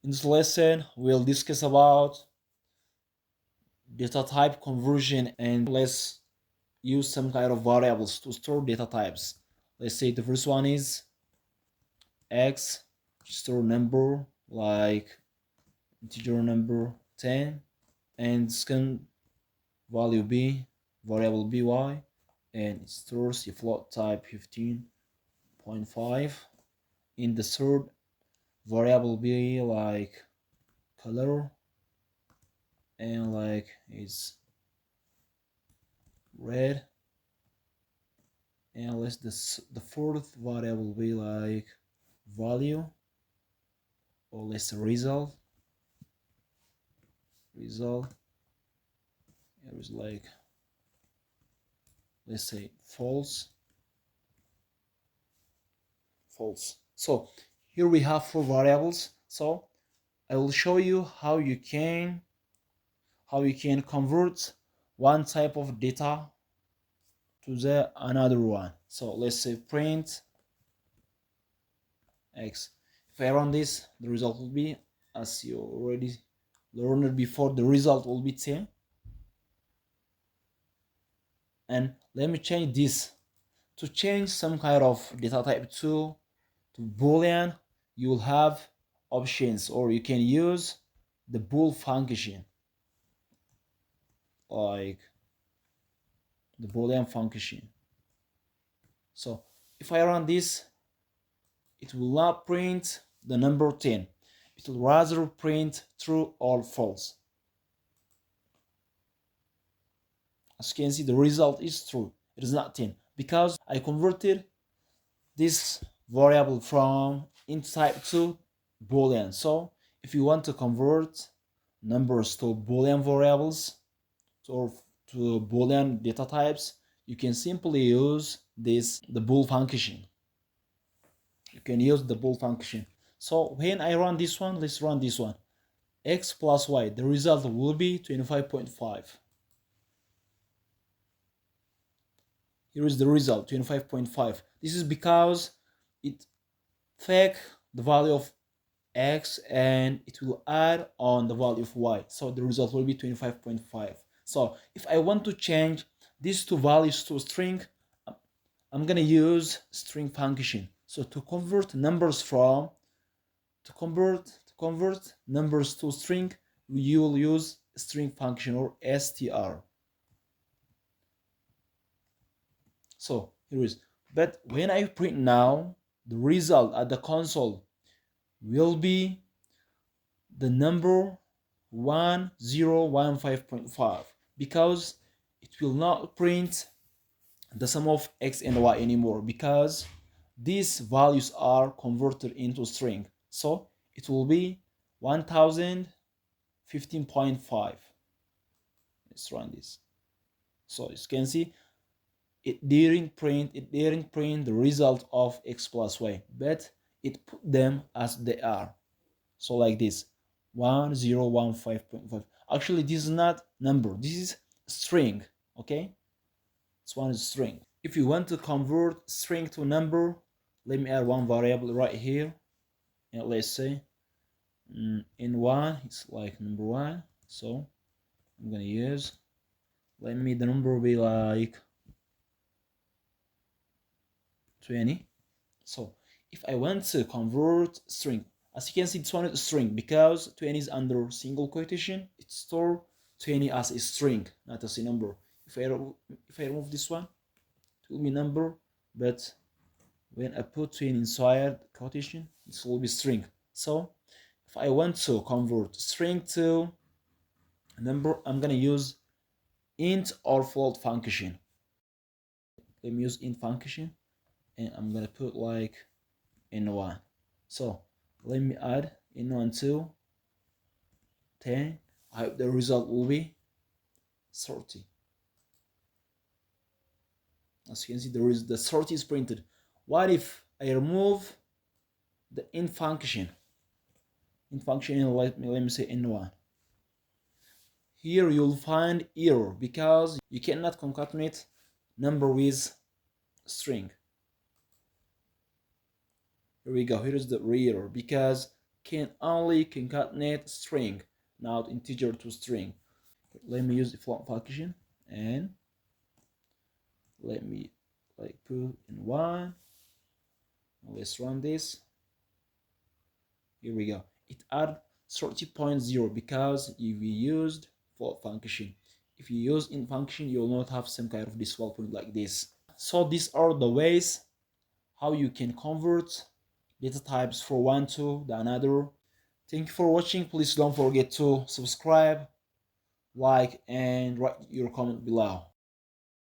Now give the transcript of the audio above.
In this lesson, we'll discuss about data type conversion, and let's use some kind of variables to store data types. Let's say the first one is x, store number like integer number 10, and second value b, variable by, and it stores a float type 15.5. In the third variable b like color, and like is red, and let's the fourth variable be like value, or let's result. It was like, let's say false. So here we have four variables. So I will show you how you can convert one type of data to the another one. So let's say print x. If I run this, the result will be, as you already learned before, the result will be 10. And let me change this. To change some kind of data type to Boolean, you will have options, or you can use the bool function, like the Boolean function. So if I run this, it will not print the number 10. It will rather print true or false. As you can see, the result is true. It is not 10 because I converted this variable from int type to Boolean. So if you want to convert numbers to Boolean variables or to Boolean data types, you can simply use the bool function. You can use the bool function. So when I run this one, let's run this one. X plus y, the result will be 25.5. Here is the result, 25.5. This is because it take the value of x and it will add on the value of y. So the result will be 25.5. So if I want to change these two values to a string, I'm gonna use string function. So to convert numbers to string, you will use string function, or str. So here is, but when I print now, the result at the console will be the number 1015.5, because it will not print the sum of x and y anymore, because these values are converted into string. So it will be 1015.5. Let's run this. So as you can see, it didn't print the result of x plus y, but it put them as they are. So like this, 1015.5. Actually, this is not number, this is string. Okay, this one is string. If you want to convert string to number, let me add one variable right here, and let's say in one, it's like number 1. So I'm gonna use, let me the number be like 20. So if I want to convert string, as you can see, this one is a string because 20 is under single quotation. It stores 20 as a string, not as a number. If I remove this one, it will be number, but when I put 20 inside quotation, it will be string. So if I want to convert string to number, I'm gonna use int or float function. Let me use int function, and I'm gonna put like n1. So let me add n1 to 10. I hope the result will be 30. As you can see, the 30 is printed. What if I remove the int function? Int function, let me say n1. Here you'll find error because you cannot concatenate number with string. Here we go. Here is the error because can only concatenate string, not integer to string. Let me use the float function and let me like put in one. Let's run this. Here we go. It add 30.0 because if you used float function. If you use int function, you will not have some kind of decimal point like this. So these are the ways how you can convert data types from one to the another. Thank you for watching. Please don't forget to subscribe, like, and write your comment below.